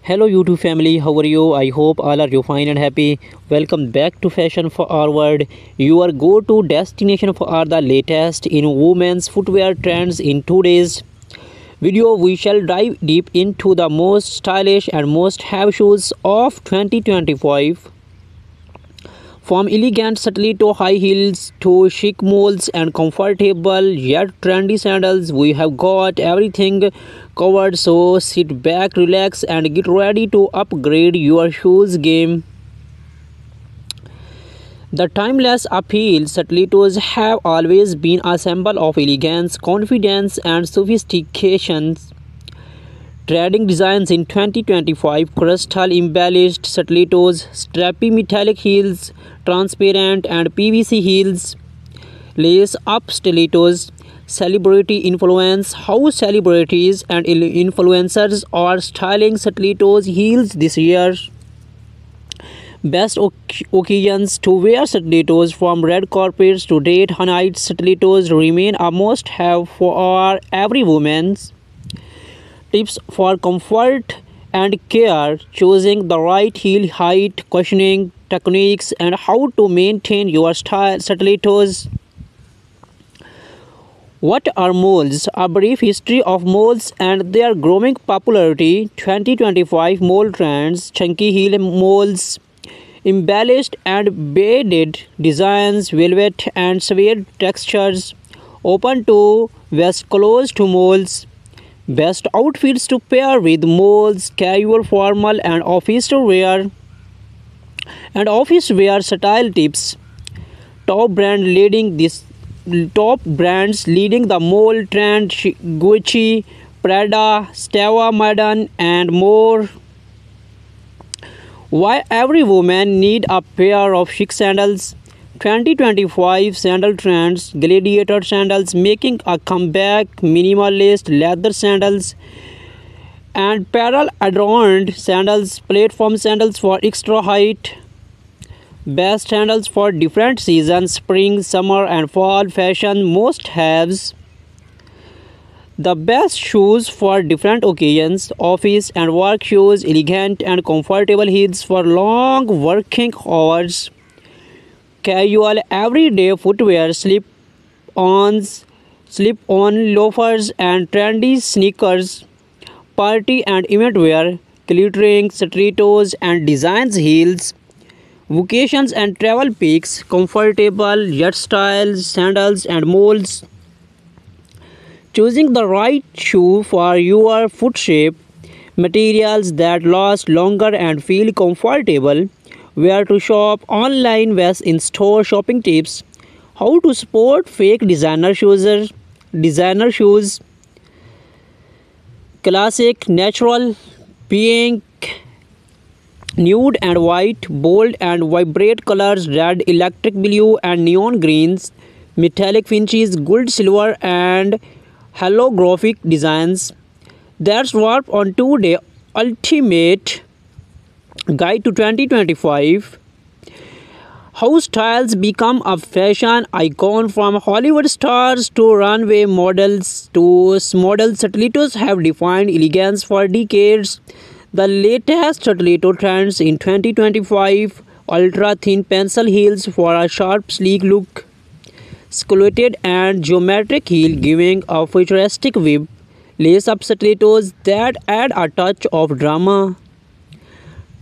Hello YouTube family, how are you? I hope all are you fine and happy. Welcome back to Fashion Forward, your go-to destination for all the latest in women's footwear trends. In today's video, we shall dive deep into the most stylish and most have shoes of 2025. From elegant stiletto high heels to chic moles and comfortable yet trendy sandals, we have got everything covered. So sit back, relax, and get ready to upgrade your shoes game. The timeless appeal stilettos have always been a symbol of elegance, confidence, and sophistication. Trading designs in 2025: crystal embellished stilettos, strappy metallic heels, transparent and PVC heels, lace up stilettos. Celebrity influence: how celebrities and influencers are styling stilettos heels this year. Best occasions to wear stilettos: from red carpets to date night, stilettos remain a must have for every woman. Tips for comfort and care: choosing the right heel height, cushioning techniques, and how to maintain your stilettos. What are moles? A brief history of moles and their growing popularity. 2025 mole trends: chunky heel moles, embellished and beaded designs, velvet and suede textures, open to vest close to moles. Best outfits to pair with moles: casual, formal, and office wear. And office wear style tips: top brands leading the mole trend: Gucci, Prada, Stella Madden, and more. Why every woman need a pair of chic sandals? 2025 sandal trends: gladiator sandals making a comeback, minimalist leather sandals, and pearl adorned sandals, platform sandals for extra height. Best sandals for different seasons: spring, summer, and fall fashion must-haves. The best shoes for different occasions: office and work shoes, elegant and comfortable heels for long working hours. Casual everyday footwear: slip-on loafers and trendy sneakers. Party and event wear: glittering stilettos and designs heels. Vacations and travel picks: comfortable yet stylish sandals and moles. Choosing the right shoe for your foot shape. Materials that last longer and feel comfortable. Where to shop online vs in-store shopping tips. How to spot fake designer shoes. Classic, natural, pink, nude and white, bold and vibrant colors: red, electric blue, and neon greens. Metallic finishes: gold, silver, and holographic designs. That's what on today ultimate guide to 2025. How styles become a fashion icon: from Hollywood stars to runway models to models, stilettos have defined elegance for decades. The latest stiletto trends in 2025: ultra thin pencil heels for a sharp sleek look, sculpted and geometric heel giving a futuristic vibe, lace up stilettos that add a touch of drama,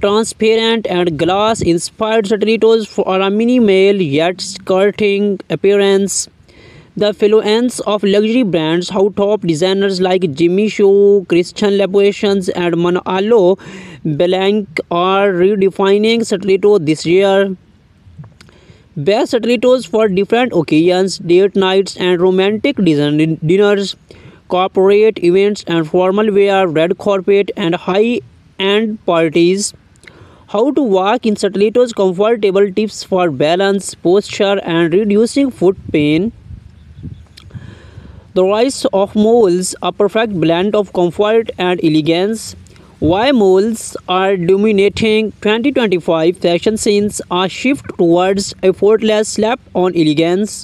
transparent and glass inspired stilettos for a minimal yet skirting appearance. The influence of luxury brands: how top designers like Jimmy Choo, Christian Louboutin, and Manolo Blahnik are redefining stiletto this year. Best stilettos for different occasions: date nights and romantic dinners, corporate events and formal wear, red carpet and high-end parties. How to walk in stilettos: comfortable tips for balance, posture, and reducing foot pain. The rise of moles: a perfect blend of comfort and elegance. Why moles are dominating 2025 fashion scenes: a shift towards effortless slap-on elegance.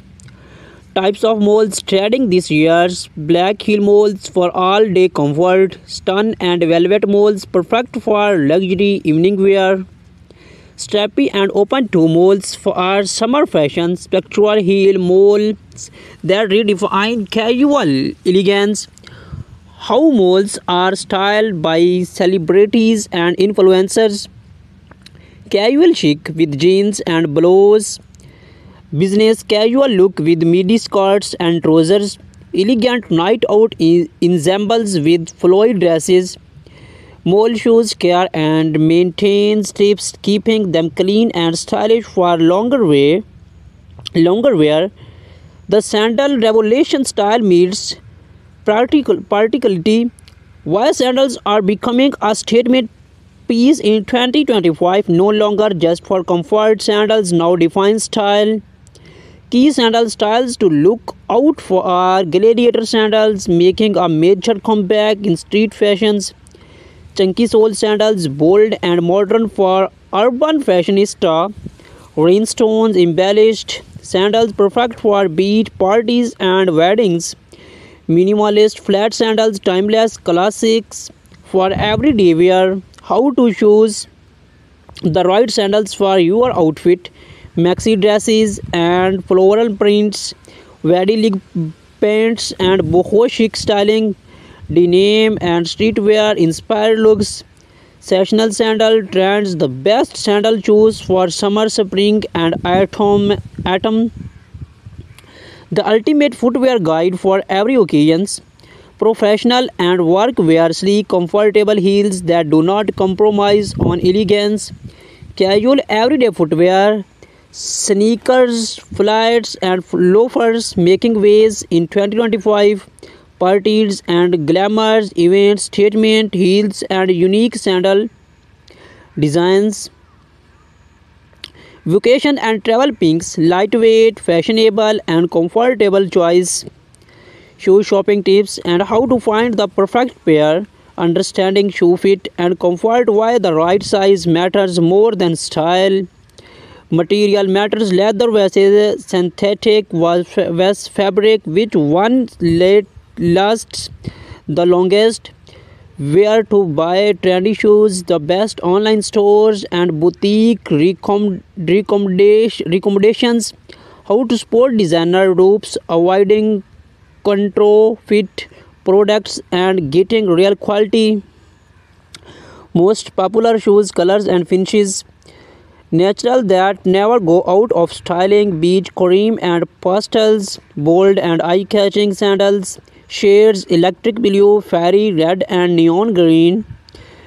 Types of moles trending this year's black heel moles for all day comfort, stun and velvet moles perfect for luxury evening wear, strappy and open toe moles for our summer fashion, spectral heel moles that redefine casual elegance. How moles are styled by celebrities and influencers, casual chic with jeans and blouse, business casual look with midi skirts and trousers, elegant night out ensembles with flowy dresses. Mole shoes care and maintains tips, keeping them clean and stylish for longer wear. The sandal revolution style meets practicality. Why sandals are becoming a statement piece in 2025, no longer just for comfort. Sandals now define style. Key sandal styles to look out for are gladiator sandals making a major comeback in street fashions. Chunky sole sandals, bold and modern for urban fashionista. Rhinestones embellished sandals perfect for beach parties and weddings. Minimalist flat sandals, timeless classics for everyday wear. How to choose the right sandals for your outfit. Maxi dresses and floral prints, very leg pants and boho chic styling, denim and streetwear inspired looks. Sessional sandal trends, the best sandal shoes for summer, spring and autumn. The ultimate footwear guide for every occasions. Professional and work wear, sleek, comfortable heels that do not compromise on elegance. Casual everyday footwear, sneakers, flats and loafers making waves in 2025. Parties and glamours events, statement heels and unique sandal designs. Vacation and travel pinks, lightweight, fashionable and comfortable choice. Shoe shopping tips and how to find the perfect pair. Understanding shoe fit and comfort, why the right size matters more than style. Material matters, leather versus synthetic was fabric, which one lasts the longest. Where to buy trendy shoes, the best online stores and boutique recommendations. How to sport designer ropes, avoiding counterfeit products and getting real quality. Most popular shoes, colors and finishes. Natural that never go out of styling, beige, cream and pastels, bold and eye-catching sandals, shades, electric blue, fairy red and neon green,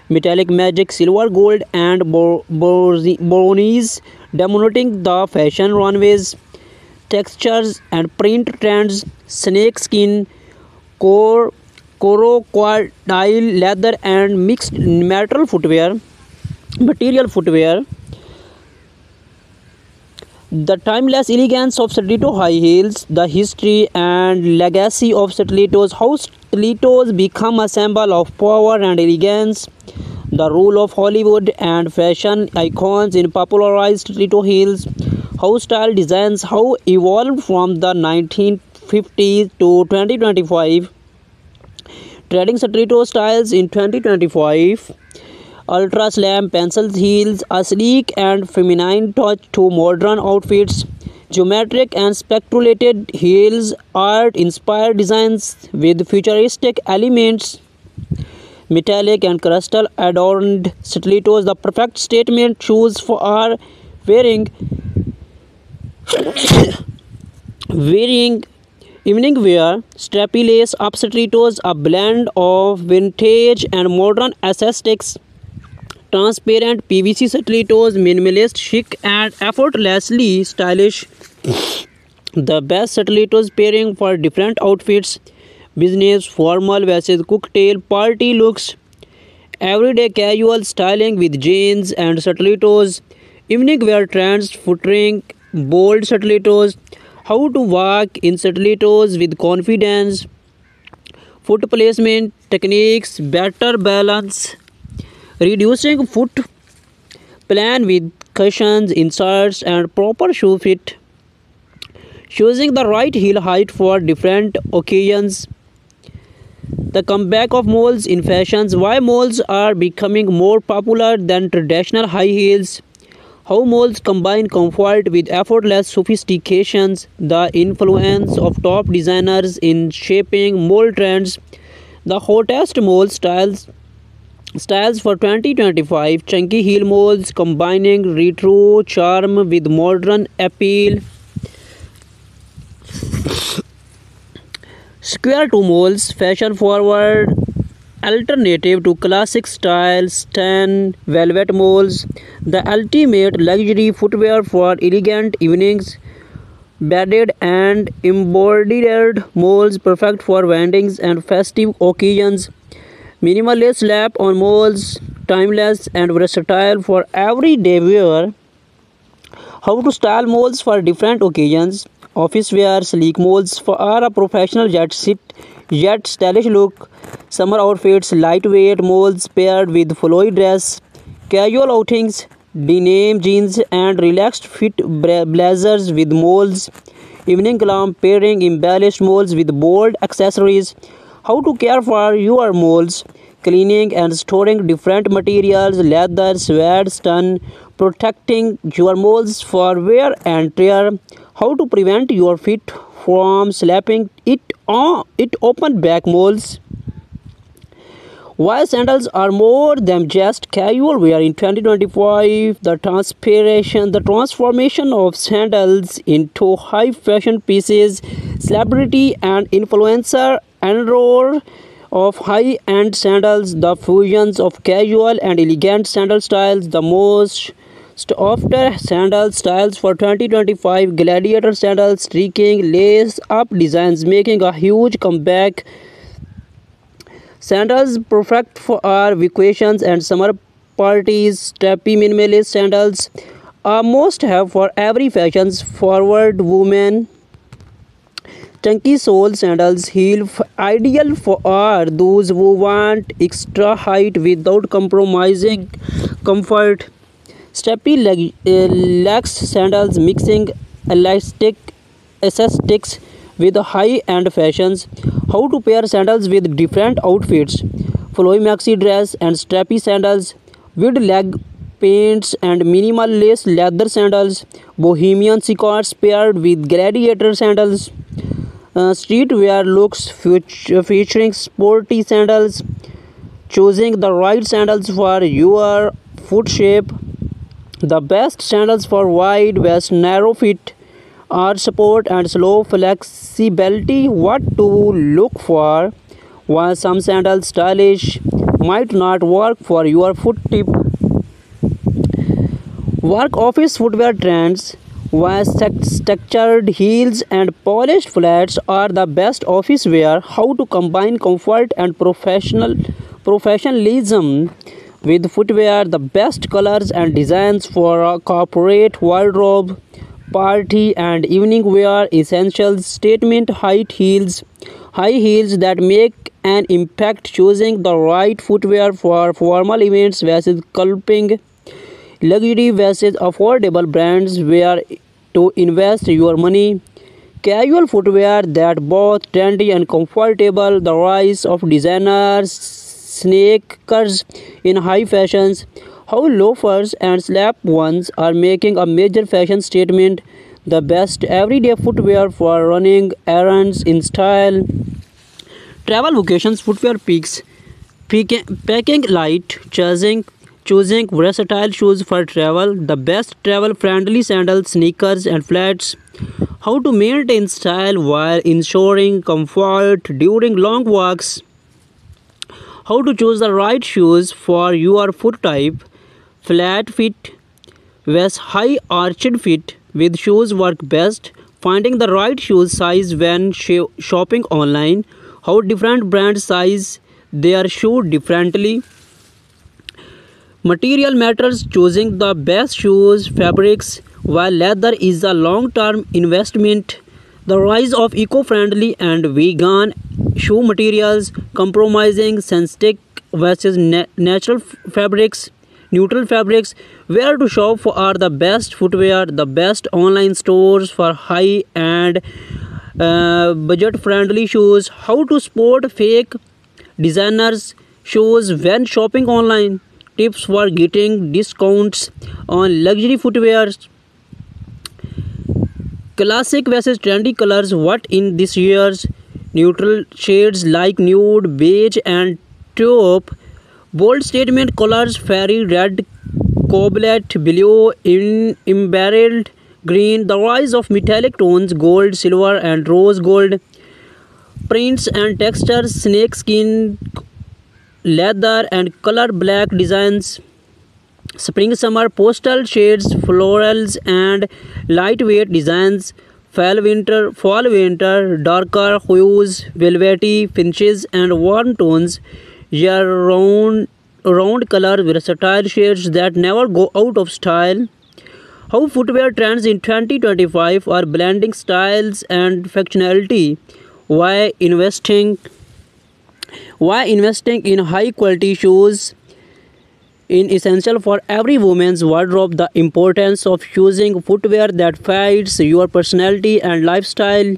metallic magic, silver gold and brownies, dominating the fashion runways. Textures and print trends, snake skin, crocodile leather and mixed material footwear. The timeless elegance of stiletto high heels, the history and legacy of stilettos, how stilettos become a symbol of power and elegance, the role of Hollywood and fashion icons in popularized stiletto heels, how style designs how evolved from the 1950s to 2025, trading stiletto styles in 2025. Ultra slam pencil heels, a sleek and feminine touch to modern outfits. Geometric and speculated heels, art inspired designs with futuristic elements. Metallic and crystal adorned stilettos, the perfect statement shoes for our wearing evening wear. Strappy lace up stilettos, a blend of vintage and modern aesthetics. Transparent PVC stilettos, minimalist, chic and effortlessly stylish. The best stilettos pairing for different outfits. Business, formal versus cocktail party looks. Everyday casual styling with jeans and stilettos. Evening wear trends, footwear, bold stilettos. How to walk in stilettos with confidence. Foot placement techniques, better balance. Reducing foot plan with cushions, inserts and proper shoe fit. choosing the right heel height for different occasions. The comeback of moles in fashions. Why moles are becoming more popular than traditional high heels. How moles combine comfort with effortless sophistications. The influence of top designers in shaping mole trends. The hottest mole styles for 2025. Chunky heel moles combining retro charm with modern appeal. Square toe moles, fashion forward alternative to classic style tan velvet moles, the ultimate luxury footwear for elegant evenings. Beaded and embroidered moles perfect for weddings and festive occasions. Minimalist slap on moles, timeless and versatile for everyday wear. How to style moles for different occasions. Office wear sleek moles for a professional yet stylish look. Summer outfits lightweight moles paired with flowy dress. Casual outings denim jeans and relaxed fit blazers with moles. Evening glam pairing embellished moles with bold accessories. How to care for your moles. Cleaning and storing different materials, leather, sweat, stun, protecting your moles for wear and tear. How to prevent your feet from slapping it open back moles. Why sandals are more than just casual wear in 2025. The transformation of sandals into high fashion pieces. Celebrity and influencer enroll of high-end sandals, the fusions of casual and elegant sandal styles, the most after sandal styles for 2025, gladiator sandals, streaking, lace-up designs making a huge comeback. Sandals perfect for our vacations and summer parties. Strappy minimalist sandals are must have for every fashions forward woman. Chunky sole sandals heel ideal for those who want extra height without compromising comfort. Strappy legs sandals mixing elastic aesthetics with high-end fashions. How to pair sandals with different outfits. Flowy maxi dress and strappy sandals. With leg paints and minimalist leather sandals. Bohemian sneakers paired with gladiator sandals. Streetwear looks featuring sporty sandals. Choosing the right sandals for your foot shape. The best sandals for wide waist, narrow fit, arch support and slow flexibility. What to look for. While some sandals stylish might not work for your foot tip. Work office footwear trends. While structured heels and polished flats are the best office wear. How to combine comfort and professionalism with footwear. The best colors and designs for a corporate wardrobe, party and evening wear. Essentials statement height heels. High heels that make an impact. Choosing the right footwear for formal events versus sculpting. Luxury versus affordable brands where to invest your money. Casual footwear that both trendy and comfortable. The rise of designers sneakers in high fashions. How loafers and slap-ons are making a major fashion statement. The best everyday footwear for running errands in style. Travel vacations footwear picks. Packing light, choosing versatile shoes for travel. The best travel-friendly sandals, sneakers and flats. How to maintain style while ensuring comfort during long walks. How to choose the right shoes for your foot type. Flat fit vs high arched fit with shoes work best. Finding the right shoe size when shopping online. How different brands size their shoe differently. Material matters, choosing the best shoes, fabrics, while leather is a long-term investment. The rise of eco-friendly and vegan shoe materials, compromising synthetic versus natural fabrics. neutral fabrics. Where to shop for are the best footwear, the best online stores for high and budget friendly shoes. How to sport fake designers shoes when shopping online. Tips for getting discounts on luxury footwear. Classic versus trendy colors. What in this year's neutral shades like nude, beige, and taupe. Bold statement colors: fairy red, cobalt blue, in emerald green. The rise of metallic tones: gold, silver, and rose gold. Prints and textures: snakeskin, leather, and color black designs. Spring summer pastel shades, florals, and lightweight designs. Fall winter darker hues, velvety finishes, and warm tones. Year round color versatile shades that never go out of style. How footwear trends in 2025 are blending styles and functionality. Why investing why investing in high quality shoes in essential for every woman's wardrobe. The importance of choosing footwear that fits your personality and lifestyle.